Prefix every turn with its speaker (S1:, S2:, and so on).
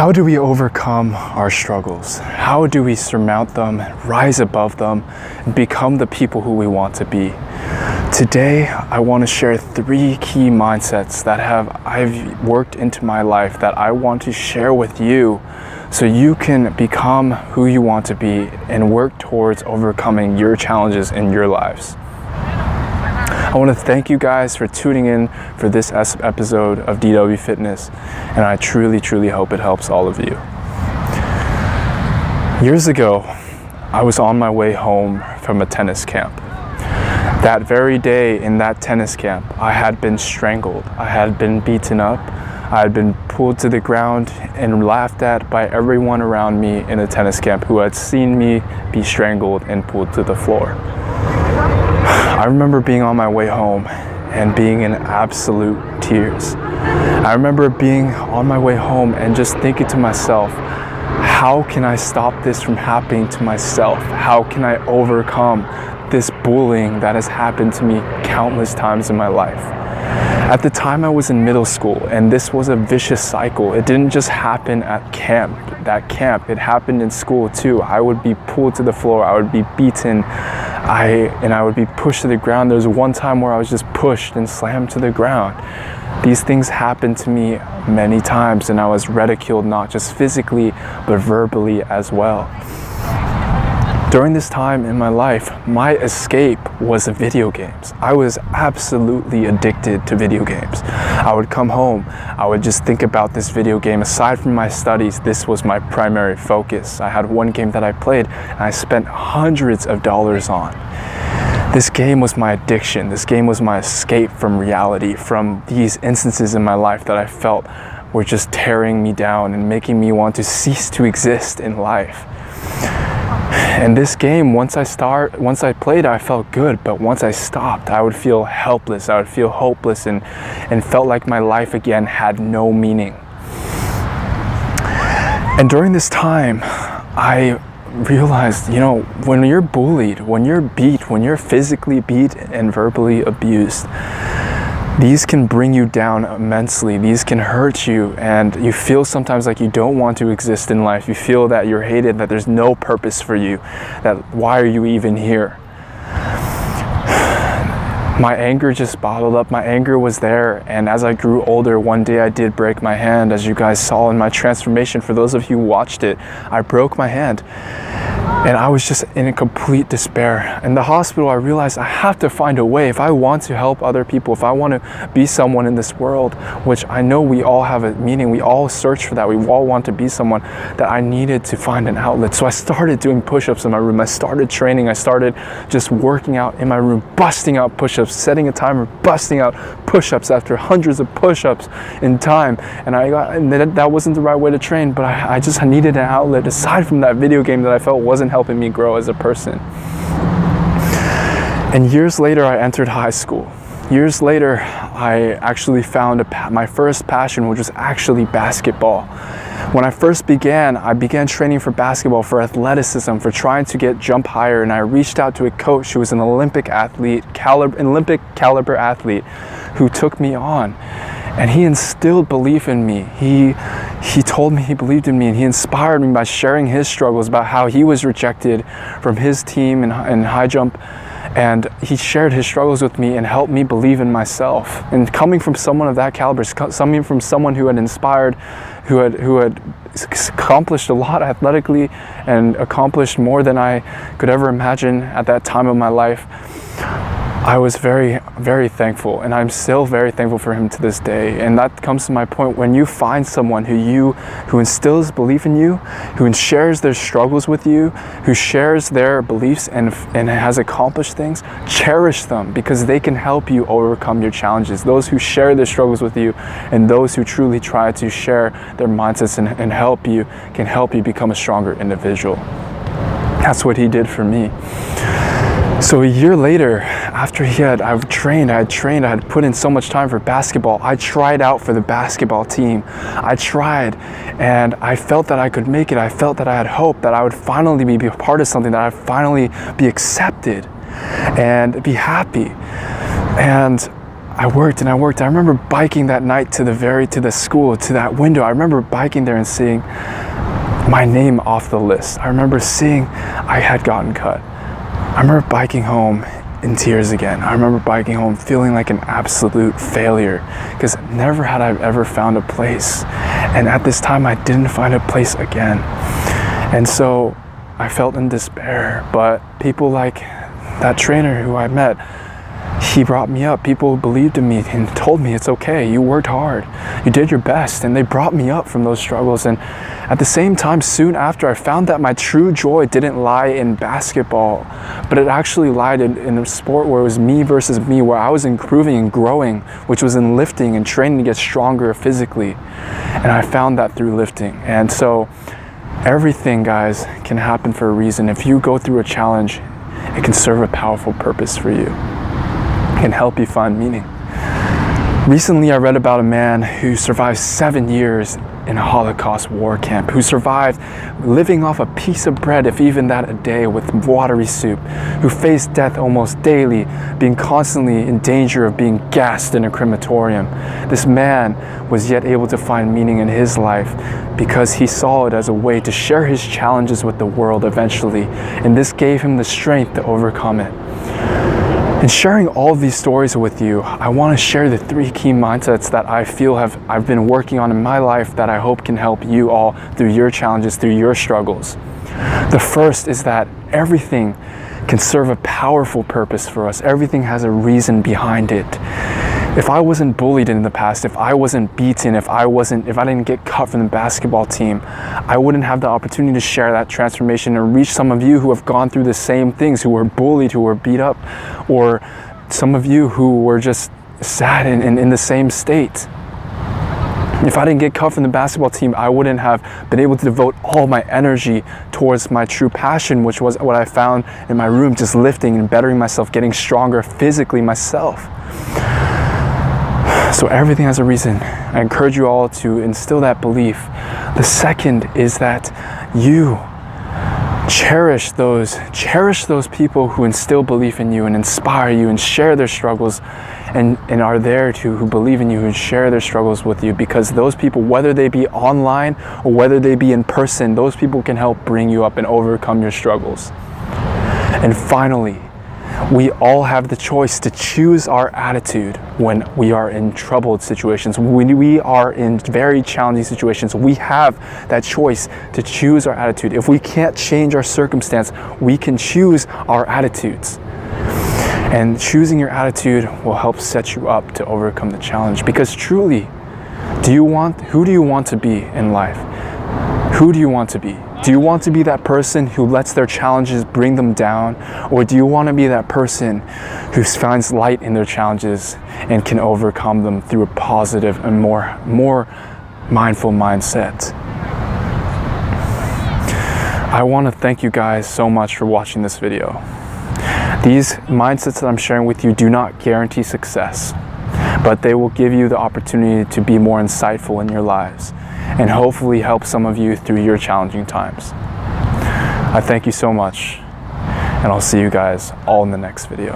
S1: How do we overcome our struggles? How do we surmount them, rise above them, and become the people who we want to be? Today, I want to share 3 key mindsets that I've worked into my life that I want to share with you so you can become who you want to be and work towards overcoming your challenges in your lives. I want to thank you guys for tuning in for this episode of DW Fitness, and I truly hope it helps all of you. Years ago, I was on my way home from a tennis camp. That very day in that tennis camp, I had been strangled, I had been beaten up, I had been pulled to the ground and laughed at by everyone around me in the tennis camp who had seen me be strangled and pulled to the floor. I remember being on my way home and being in absolute tears. I remember being on my way home and just thinking to myself, how can I stop this from happening to myself? How can I overcome this bullying that has happened to me countless times in my life? At the time I was in middle school, and this was a vicious cycle. It didn't just happen at that camp, it happened in school too. I would be pulled to the floor, I would be beaten, and I would be pushed to the ground. There was one time where I was just pushed and slammed to the ground. These things happened to me many times, and I was ridiculed not just physically, but verbally as well. During this time in my life, my escape was video games. I was absolutely addicted to video games. I would come home, I would just think about this video game. Aside from my studies, this was my primary focus. I had one game that I played and I spent hundreds of dollars on. This game was my addiction. This game was my escape from reality, from these instances in my life that I felt were just tearing me down and making me want to cease to exist in life. And this game, once I played, I felt good, but once I stopped, I would feel helpless, I would feel hopeless, and felt like my life again had no meaning. And during this time, I realized, when you're bullied, when you're beat, when you're physically beat and verbally abused, these can bring you down immensely. These can hurt you, and you feel sometimes like you don't want to exist in life. You feel that you're hated, that there's no purpose for you, that why are you even here? My anger just bottled up. My anger was there, and as I grew older, one day I did break my hand. As you guys saw in my transformation, for those of you who watched it, I broke my hand. And I was just in a complete despair. In the hospital, I realized I have to find a way. If I want to help other people, if I want to be someone in this world, which I know we all have a meaning, we all search for that, we all want to be someone, that I needed to find an outlet. So I started doing push-ups in my room. I started training. I started just working out in my room, busting out push-ups, setting a timer, busting out push-ups after hundreds of push-ups in time. And that wasn't the right way to train, but I just needed an outlet aside from that video game that I felt wasn't helping me grow as a person. And years later, I entered high school. Years later, I actually found my first passion, which was actually basketball. When I first began, I began training for basketball, for athleticism, for trying to get jump higher, and I reached out to a coach who was an Olympic caliber athlete who took me on. And he instilled belief in me. He told me he believed in me, and he inspired me by sharing his struggles about how he was rejected from his team in high jump. And he shared his struggles with me and helped me believe in myself. And coming from someone of that caliber, coming from someone who had inspired, who had accomplished a lot athletically and accomplished more than I could ever imagine at that time of my life, I was very thankful, and I'm still very thankful for him to this day. And that comes to my point: when you find someone who instills belief in you, who shares their struggles with you, who shares their beliefs and has accomplished things, cherish them, because they can help you overcome your challenges. Those who share their struggles with you and those who truly try to share their mindsets and help you can help you become a stronger individual. That's what he did for me. So a year later, after I had put in so much time for basketball, I tried out for the basketball team. I tried, and I felt that I could make it. I felt that I had hope, that I would finally be a part of something, that I'd finally be accepted and be happy. And I worked and I worked. I remember biking that night to the school, to that window. I remember biking there and seeing my name off the list. I remember seeing I had gotten cut. I remember biking home in tears again. I remember biking home feeling like an absolute failure because never had I ever found a place. And at this time, I didn't find a place again. And so I felt in despair, but people like that trainer who I met, he brought me up. People believed in me and told me it's okay. You worked hard. You did your best. And they brought me up from those struggles. And at the same time, soon after, I found that my true joy didn't lie in basketball, but it actually lied in a sport where it was me versus me, where I was improving and growing, which was in lifting and training to get stronger physically. And I found that through lifting. And so everything, guys, can happen for a reason. If you go through a challenge, it can serve a powerful purpose for you. It can help you find meaning. Recently, I read about a man who survived 7 years in a Holocaust war camp, who survived living off a piece of bread, if even that a day, with watery soup, who faced death almost daily, being constantly in danger of being gassed in a crematorium. This man was yet able to find meaning in his life because he saw it as a way to share his challenges with the world eventually, and this gave him the strength to overcome it. In sharing all of these stories with you, I want to share the 3 key mindsets that I feel I've been working on in my life that I hope can help you all through your challenges, through your struggles. The first is that everything can serve a powerful purpose for us. Everything has a reason behind it. If I wasn't bullied in the past, if I wasn't beaten, if I didn't get cut from the basketball team, I wouldn't have the opportunity to share that transformation and reach some of you who have gone through the same things, who were bullied, who were beat up, or some of you who were just sad and in the same state. If I didn't get cut from the basketball team, I wouldn't have been able to devote all my energy towards my true passion, which was what I found in my room, just lifting and bettering myself, getting stronger physically myself. So everything has a reason. I encourage you all to instill that belief. The second is that you cherish those people who instill belief in you and inspire you and share their struggles and are there who believe in you, who share their struggles with you, because those people, whether they be online or whether they be in person, those people can help bring you up and overcome your struggles. And finally, we all have the choice to choose our attitude when we are in troubled situations. When we are in very challenging situations, we have that choice to choose our attitude. If we can't change our circumstance, we can choose our attitudes. And choosing your attitude will help set you up to overcome the challenge. Because truly, who do you want to be in life? Who do you want to be? Do you want to be that person who lets their challenges bring them down? Or do you want to be that person who finds light in their challenges and can overcome them through a positive and more mindful mindset? I want to thank you guys so much for watching this video. These mindsets that I'm sharing with you do not guarantee success, but they will give you the opportunity to be more insightful in your lives and hopefully help some of you through your challenging times. I thank you so much, and I'll see you guys all in the next video.